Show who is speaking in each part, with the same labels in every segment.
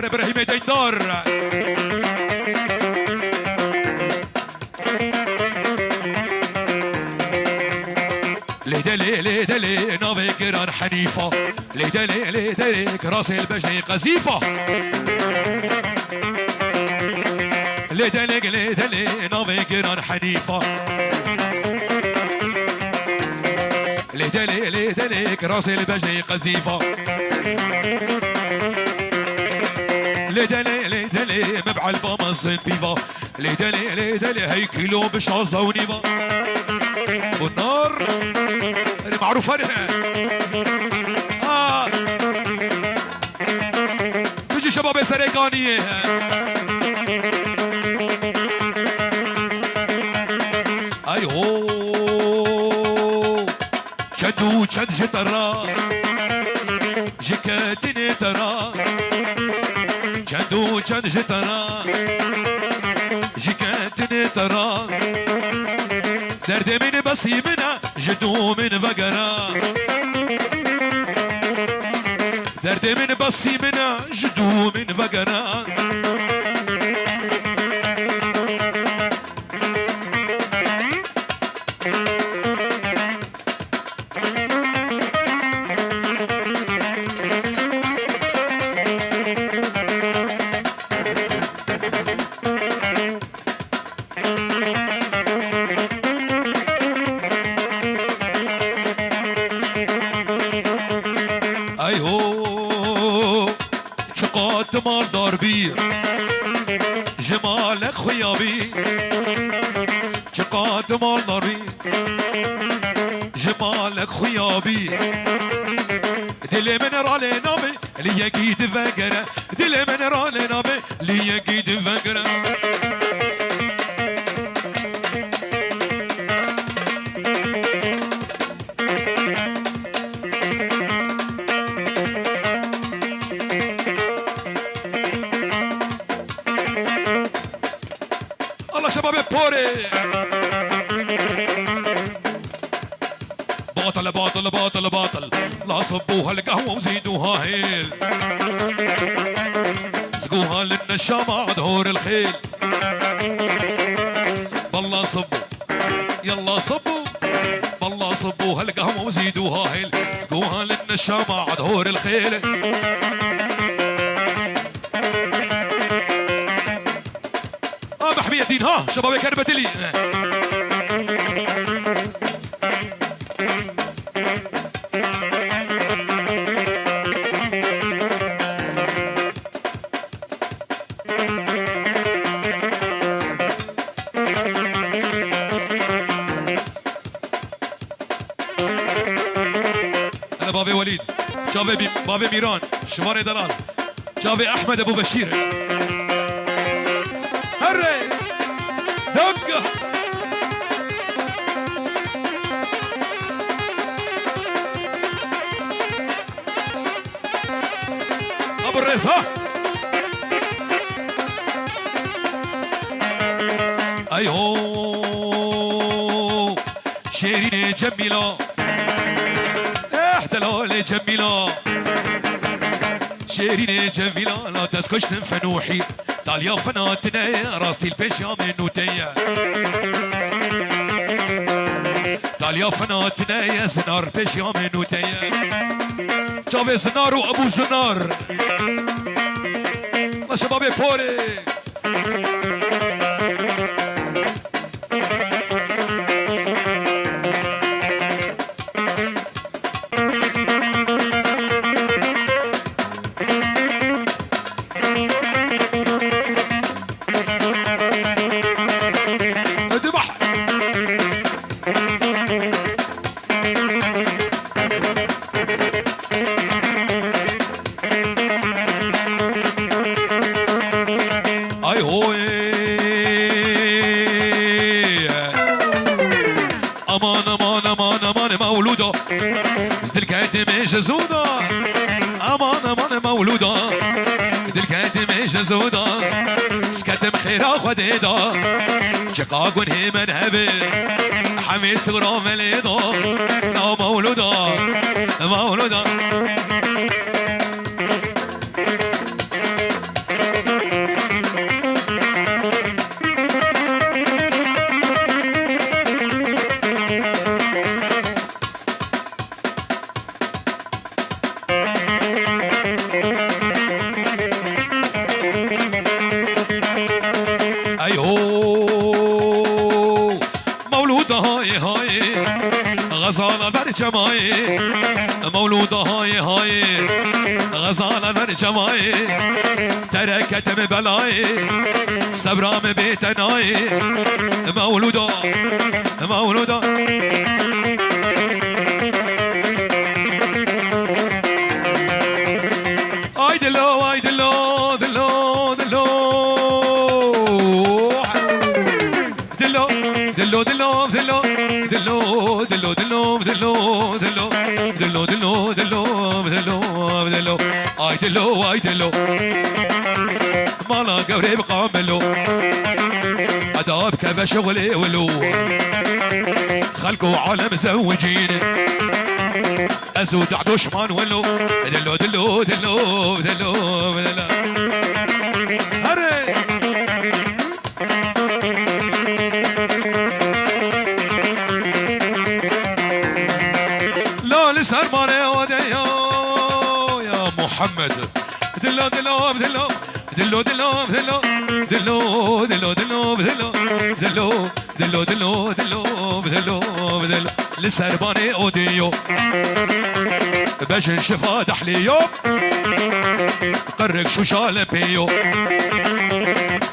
Speaker 1: شهر ابراهيم ديندار ليدلي ليدلي نوفي كيران حنيفة ليدلي ليدلي كراس البجني قذيفة ليدلي ليدلي نوفي كيران حنيفة ليدلي ليدلي كراس البجني قذيفة ليدلي ليدلي مبع البامز البيفا ليدلي ليدلي هي كيلو بشاز لونيفا والنار اللي معروفة لها تجي شباب سريقانية ايهو شدو شد جترا جكاتني ترى شدو شد جترا جكاتني ترى درد من بصيبنا جدو من بقرة درد من بصيبنا جدو من بقرة مال داربي جمالك خيابي شقات مال داربي جمالك خيابي دل من رالي نامي لي يجيد فقرة دل من رالي نامي لي يجيد فقرة شباب بوري باطل باطل باطل باطل لا صبوها القهوة وزيدوها هيل سقوها للنشامة عدهور الخيل بالله صبوا يلا صبوا بالله صبوها القهوة وزيدوها هيل سقوها للنشامة عدهور الخيل محمية الدين ها شباب كربت لي انا بابي وليد جافي بابي ميران شواري دلال جافي احمد ابو بشير دقة ابو الريس ها ايهو شيرين جميلة احدى لولي جميلة شيرين جميلة لا تسكش فنوحي طاليا فناتنا راستي البيشام النوتية طاليا فناتنا يا زنار بيشام النوتية جابي زنار وابو زنار الله شبابي فوري امان امان امان امان مولودا دل كاتم جزودا امان امان مولودا دل كاتم جزودا سكتم خيرا خديدا شقاق هيمن هبل حمي سورا مليدا لا مولودا مولودا غزالة برجماي مولودة هاي غزالة برجماي تركت من بلاي صبرا من بيتناي مولودة اي دلو اي دلو دلو دلو دلو دلو دلو دلو دلو دلو دلو دلو دلو دلو دلو دلو اي دلو اي دلو مالا قوري بقاملو ادابك بشغلي ولو خلقوا عالم زوجين اسود عدوشمان ولو دلو دلو دلو دلو دلو هري لا لسهر ماني وديو يا محمد دلو دلو دلو دلو دلو دلو دلو دلو دلو دلو دلو دلو دلو دلو لسهر ماني وديو باش نشوفها دحليو قرق شو شال بيو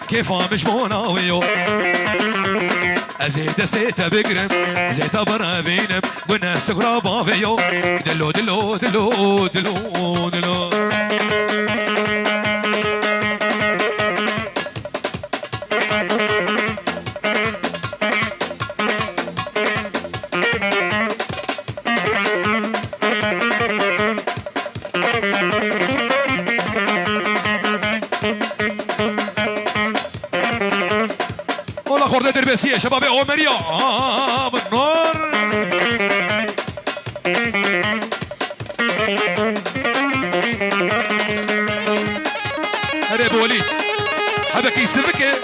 Speaker 1: كيف مش مناويو ازيد استيتا بقرب زيتا برا بينب والناس قرابا بيو دلو دلو دلو دلو دلو خورده دربسیه شباب عمریا بالنار هري ابو وليد حبك يسبك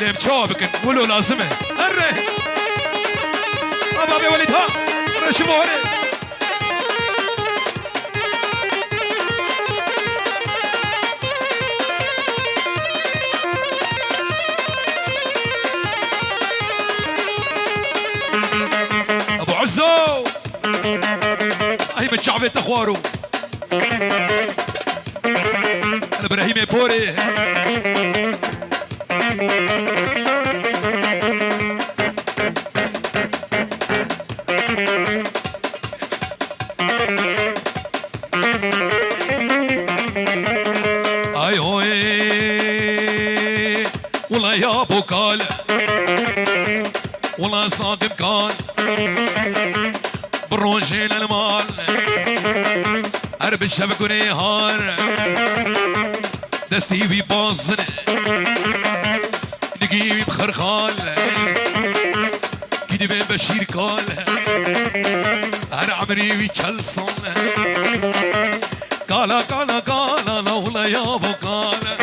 Speaker 1: لم تشابك ولو لازمه هري ابو وليد ها رشموا هري عزو هي من شعبة اخوارو انا ابراهيم بوري اي هوي والله يا ابو كال والله صادم كان بروجين المال ارب الشبك ونهار دستي بيبازن نجيبي بخرخال كده بين بشير قال انا عمري ويتشلصن قالا قالا قالا لولا يابا قالا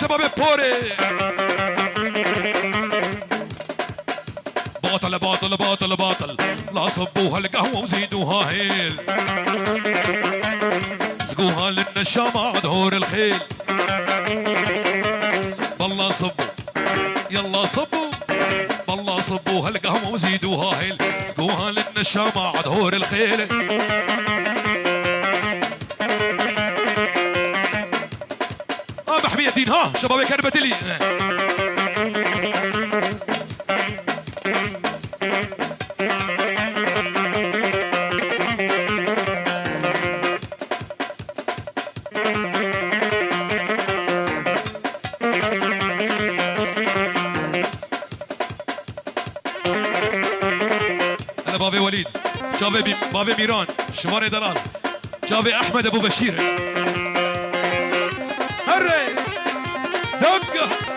Speaker 1: شباب بوري باطل باطل باطل باطل لا صبوها القهوة وزيدوها هيل سقوها للنشامة عدهور الخيل بالله صبوا يلا صبوا بالله صبوها القهوة وزيدوها هيل سقوها للنشامة عدهور الخيل محمية الدين ها شباب كربتلي انا بابي وليد شباب بابي ميران شمال دلال شباب احمد ابو بشير هري دقة